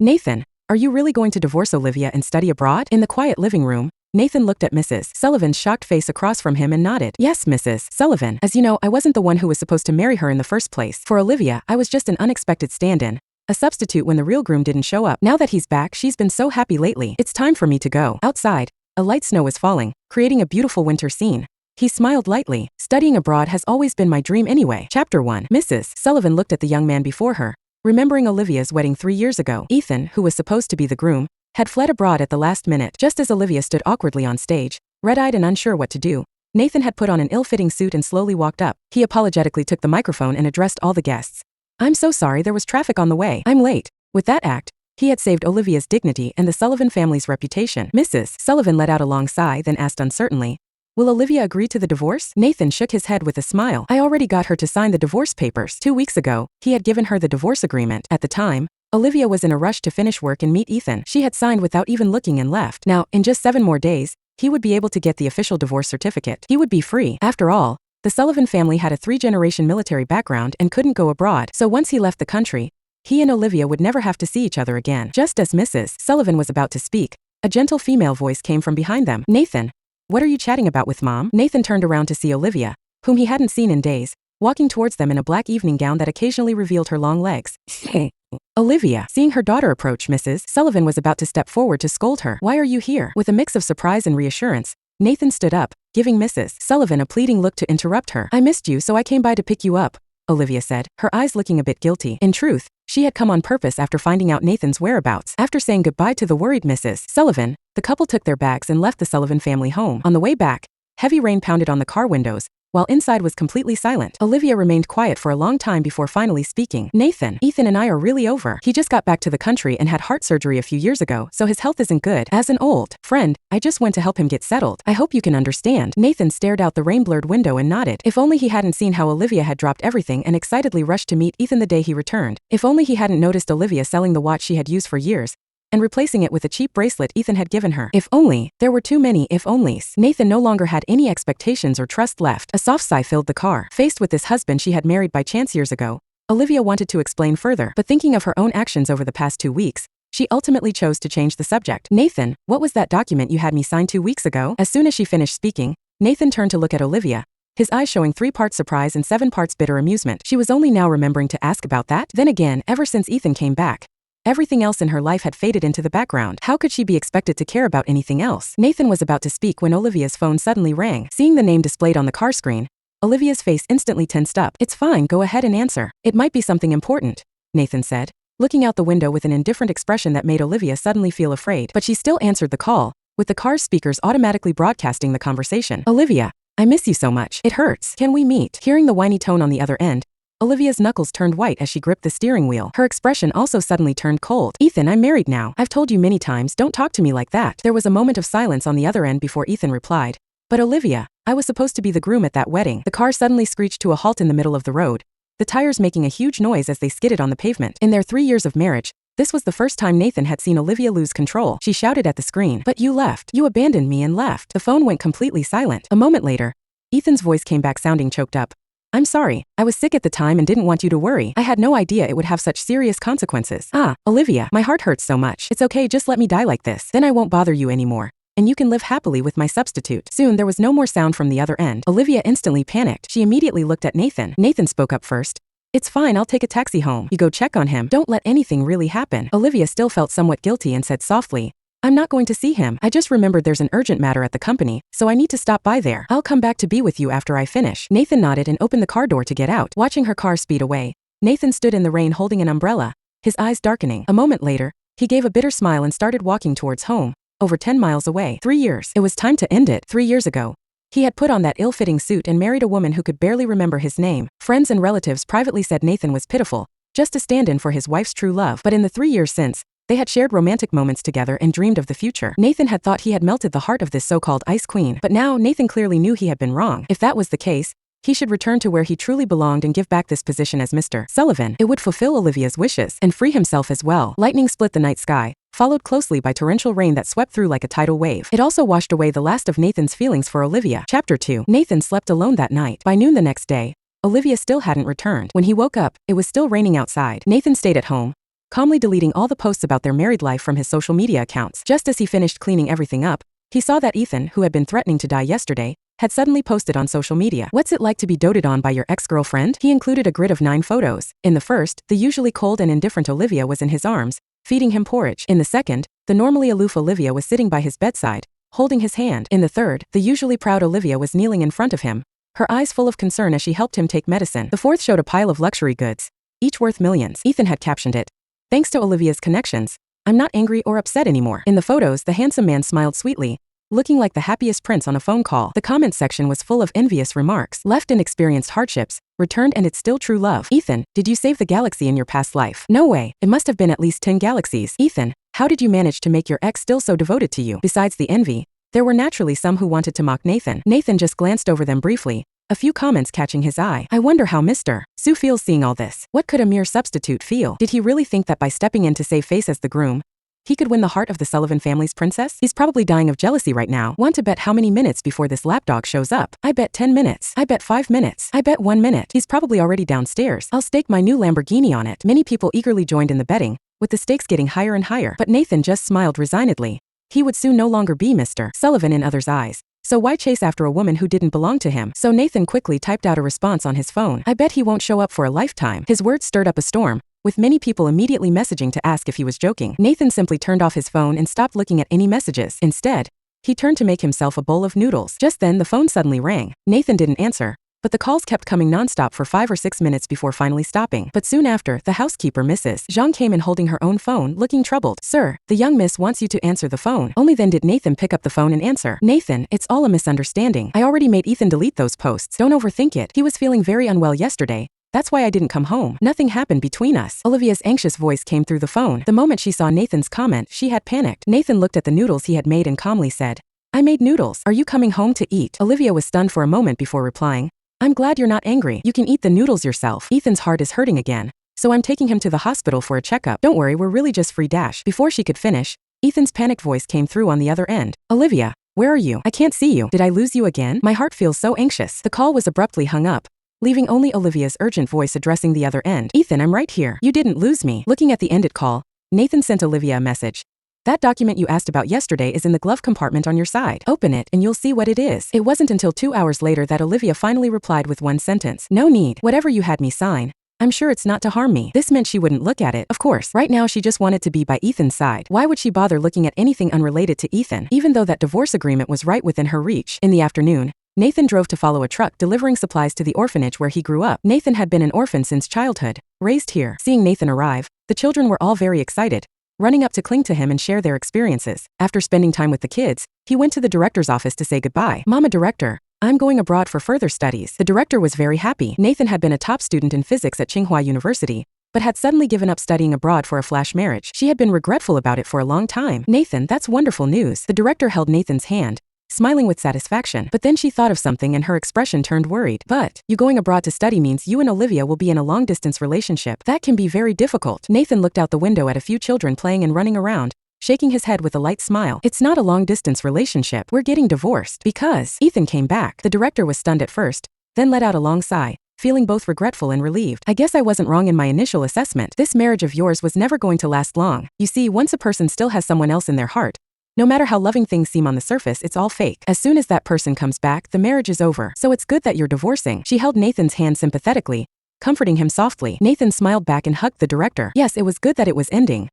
Nathan, are you really going to divorce Olivia and study abroad? In the quiet living room, Nathan looked at Mrs. Sullivan's shocked face across from him and nodded. Yes, Mrs. Sullivan. As you know, I wasn't the one who was supposed to marry her in the first place. For Olivia, I was just an unexpected stand-in. A substitute when the real groom didn't show up. Now that he's back, she's been so happy lately. It's time for me to go. Outside, a light snow was falling, creating a beautiful winter scene. He smiled lightly. Studying abroad has always been my dream anyway. Chapter 1. Mrs. Sullivan looked at the young man before her, remembering Olivia's wedding 3 years ago. Ethan, who was supposed to be the groom, had fled abroad at the last minute. Just as Olivia stood awkwardly on stage, red-eyed and unsure what to do, Nathan had put on an ill-fitting suit and slowly walked up. He apologetically took the microphone and addressed all the guests. I'm so sorry, there was traffic on the way. I'm late. With that act, he had saved Olivia's dignity and the Sullivan family's reputation. Mrs. Sullivan let out a long sigh, then asked uncertainly, will Olivia agree to the divorce? Nathan shook his head with a smile. I already got her to sign the divorce papers. 2 weeks ago, he had given her the divorce agreement. At the time, Olivia was in a rush to finish work and meet Ethan. She had signed without even looking and left. Now, in just 7 more days, he would be able to get the official divorce certificate. He would be free. After all, the Sullivan family had a 3-generation military background and couldn't go abroad. So once he left the country, he and Olivia would never have to see each other again. Just as Mrs. Sullivan was about to speak, a gentle female voice came from behind them. Nathan, what are you chatting about with Mom? Nathan turned around to see Olivia, whom he hadn't seen in days, walking towards them in a black evening gown that occasionally revealed her long legs. Hey, Olivia. Seeing her daughter approach, Mrs. Sullivan was about to step forward to scold her. Why are you here? With a mix of surprise and reassurance, Nathan stood up, giving Mrs. Sullivan a pleading look to interrupt her. I missed you, so I came by to pick you up, Olivia said, her eyes looking a bit guilty. In truth, she had come on purpose after finding out Nathan's whereabouts. After saying goodbye to the worried Mrs. Sullivan, the couple took their bags and left the Sullivan family home. On the way back, heavy rain pounded on the car windows, while inside was completely silent. Olivia remained quiet for a long time before finally speaking. Nathan, Ethan and I are really over. He just got back to the country and had heart surgery a few years ago, so his health isn't good. As an old friend, I just went to help him get settled. I hope you can understand. Nathan stared out the rain-blurred window and nodded. If only he hadn't seen how Olivia had dropped everything and excitedly rushed to meet Ethan the day he returned. If only he hadn't noticed Olivia selling the watch she had used for years and replacing it with a cheap bracelet Ethan had given her. If only. There were too many if-onlys. Nathan no longer had any expectations or trust left. A soft sigh filled the car. Faced with this husband she had married by chance years ago, Olivia wanted to explain further, but thinking of her own actions over the past 2 weeks, she ultimately chose to change the subject. Nathan, what was that document you had me sign 2 weeks ago? As soon as she finished speaking, Nathan turned to look at Olivia, his eyes showing 3 parts surprise and 7 parts bitter amusement. She was only now remembering to ask about that. Then again, ever since Ethan came back, everything else in her life had faded into the background. How could she be expected to care about anything else? Nathan was about to speak when Olivia's phone suddenly rang. Seeing the name displayed on the car screen, Olivia's face instantly tensed up. It's fine, go ahead and answer. It might be something important, Nathan said, looking out the window with an indifferent expression that made Olivia suddenly feel afraid. But she still answered the call, with the car's speakers automatically broadcasting the conversation. Olivia, I miss you so much. It hurts. Can we meet? Hearing the whiny tone on the other end, Olivia's knuckles turned white as she gripped the steering wheel. Her expression also suddenly turned cold. Ethan, I'm married now. I've told you many times, don't talk to me like that. There was a moment of silence on the other end before Ethan replied. But Olivia, I was supposed to be the groom at that wedding. The car suddenly screeched to a halt in the middle of the road, the tires making a huge noise as they skidded on the pavement. In their 3 years of marriage, this was the first time Nathan had seen Olivia lose control. She shouted at the screen. But you left. You abandoned me and left. The phone went completely silent. A moment later, Ethan's voice came back sounding choked up. I'm sorry, I was sick at the time and didn't want you to worry. I had no idea it would have such serious consequences. Olivia, my heart hurts so much. It's okay, just let me die like this. Then I won't bother you anymore, and you can live happily with my substitute. Soon there was no more sound from the other end. Olivia instantly panicked. She immediately looked at Nathan. Nathan spoke up first. It's fine, I'll take a taxi home. You go check on him. Don't let anything really happen. Olivia still felt somewhat guilty and said softly, I'm not going to see him. I just remembered there's an urgent matter at the company, so I need to stop by there. I'll come back to be with you after I finish. Nathan nodded and opened the car door to get out. Watching her car speed away, Nathan stood in the rain holding an umbrella, his eyes darkening. A moment later, he gave a bitter smile and started walking towards home, over 10 miles away. 3 years. It was time to end it. 3 years ago, he had put on that ill-fitting suit and married a woman who could barely remember his name. Friends and relatives privately said Nathan was pitiful, just a stand-in for his wife's true love. But in the 3 years since, they had shared romantic moments together and dreamed of the future. Nathan had thought he had melted the heart of this so-called ice queen, but now Nathan clearly knew he had been wrong. If that was the case, he should return to where he truly belonged and give back this position as Mr. Sullivan. It would fulfill Olivia's wishes and free himself as well. Lightning split the night sky, followed closely by torrential rain that swept through like a tidal wave. It also washed away the last of Nathan's feelings for Olivia. Chapter 2. Nathan slept alone that night. By noon the next day, Olivia still hadn't returned. When he woke up, it was still raining outside. Nathan stayed at home, calmly deleting all the posts about their married life from his social media accounts. Just as he finished cleaning everything up, he saw that Ethan, who had been threatening to die yesterday, had suddenly posted on social media. What's it like to be doted on by your ex-girlfriend? He included a grid of 9 photos. In the first, the usually cold and indifferent Olivia was in his arms, feeding him porridge. In the second, the normally aloof Olivia was sitting by his bedside, holding his hand. In the third, the usually proud Olivia was kneeling in front of him, her eyes full of concern as she helped him take medicine. The fourth showed a pile of luxury goods, each worth millions. Ethan had captioned it, "Thanks to Olivia's connections, I'm not angry or upset anymore." In the photos, the handsome man smiled sweetly, looking like the happiest prince on a phone call. The comment section was full of envious remarks. Left and experienced hardships, returned and it's still true love. Ethan, did you save the galaxy in your past life? No way, it must have been at least 10 galaxies. Ethan, how did you manage to make your ex still so devoted to you? Besides the envy, there were naturally some who wanted to mock Nathan. Nathan just glanced over them briefly, a few comments catching his eye. I wonder how Mr. Sue feels seeing all this. What could a mere substitute feel? Did he really think that by stepping in to save face as the groom, he could win the heart of the Sullivan family's princess? He's probably dying of jealousy right now. Want to bet how many minutes before this lapdog shows up? I bet 10 minutes. I bet 5 minutes. I bet 1 minute. He's probably already downstairs. I'll stake my new Lamborghini on it. Many people eagerly joined in the betting, with the stakes getting higher and higher. But Nathan just smiled resignedly. He would soon no longer be Mr. Sullivan in others' eyes. So why chase after a woman who didn't belong to him? So Nathan quickly typed out a response on his phone. I bet he won't show up for a lifetime. His words stirred up a storm, with many people immediately messaging to ask if he was joking. Nathan simply turned off his phone and stopped looking at any messages. Instead, he turned to make himself a bowl of noodles. Just then the phone suddenly rang. Nathan didn't answer, but the calls kept coming nonstop for 5 or 6 minutes before finally stopping. But soon after, the housekeeper, Mrs. Zhang, came in holding her own phone, looking troubled. Sir, the young miss wants you to answer the phone. Only then did Nathan pick up the phone and answer. Nathan, it's all a misunderstanding. I already made Ethan delete those posts. Don't overthink it. He was feeling very unwell yesterday. That's why I didn't come home. Nothing happened between us. Olivia's anxious voice came through the phone. The moment she saw Nathan's comment, she had panicked. Nathan looked at the noodles he had made and calmly said, I made noodles. Are you coming home to eat? Olivia was stunned for a moment before replying, I'm glad you're not angry. You can eat the noodles yourself. Ethan's heart is hurting again, so I'm taking him to the hospital for a checkup. Don't worry, we're really just free dash. Before she could finish, Ethan's panicked voice came through on the other end. Olivia, where are you? I can't see you. Did I lose you again? My heart feels so anxious. The call was abruptly hung up, leaving only Olivia's urgent voice addressing the other end. Ethan, I'm right here. You didn't lose me. Looking at the ended call, Nathan sent Olivia a message. That document you asked about yesterday is in the glove compartment on your side. Open it and you'll see what it is. It wasn't until 2 hours later that Olivia finally replied with one sentence. No need. Whatever you had me sign, I'm sure it's not to harm me. This meant she wouldn't look at it. Of course, right now she just wanted to be by Ethan's side. Why would she bother looking at anything unrelated to Ethan, even though that divorce agreement was right within her reach? In the afternoon, Nathan drove to follow a truck delivering supplies to the orphanage where he grew up. Nathan had been an orphan since childhood, raised here. Seeing Nathan arrive, the children were all very excited, running up to cling to him and share their experiences. After spending time with the kids, he went to the director's office to say goodbye. Mama director, I'm going abroad for further studies. The director was very happy. Nathan had been a top student in physics at Tsinghua University, but had suddenly given up studying abroad for a flash marriage. She had been regretful about it for a long time. Nathan, that's wonderful news. The director held Nathan's hand, smiling with satisfaction. But then she thought of something and her expression turned worried. But you going abroad to study means you and Olivia will be in a long-distance relationship. That can be very difficult. Nathan looked out the window at a few children playing and running around, shaking his head with a light smile. It's not a long-distance relationship. We're getting divorced. Because Ethan came back. The director was stunned at first, then let out a long sigh, feeling both regretful and relieved. I guess I wasn't wrong in my initial assessment. This marriage of yours was never going to last long. You see, once a person still has someone else in their heart, no matter how loving things seem on the surface, it's all fake. As soon as that person comes back, the marriage is over. So it's good that you're divorcing. She held Nathan's hand sympathetically, comforting him softly. Nathan smiled back and hugged the director. Yes, it was good that it was ending,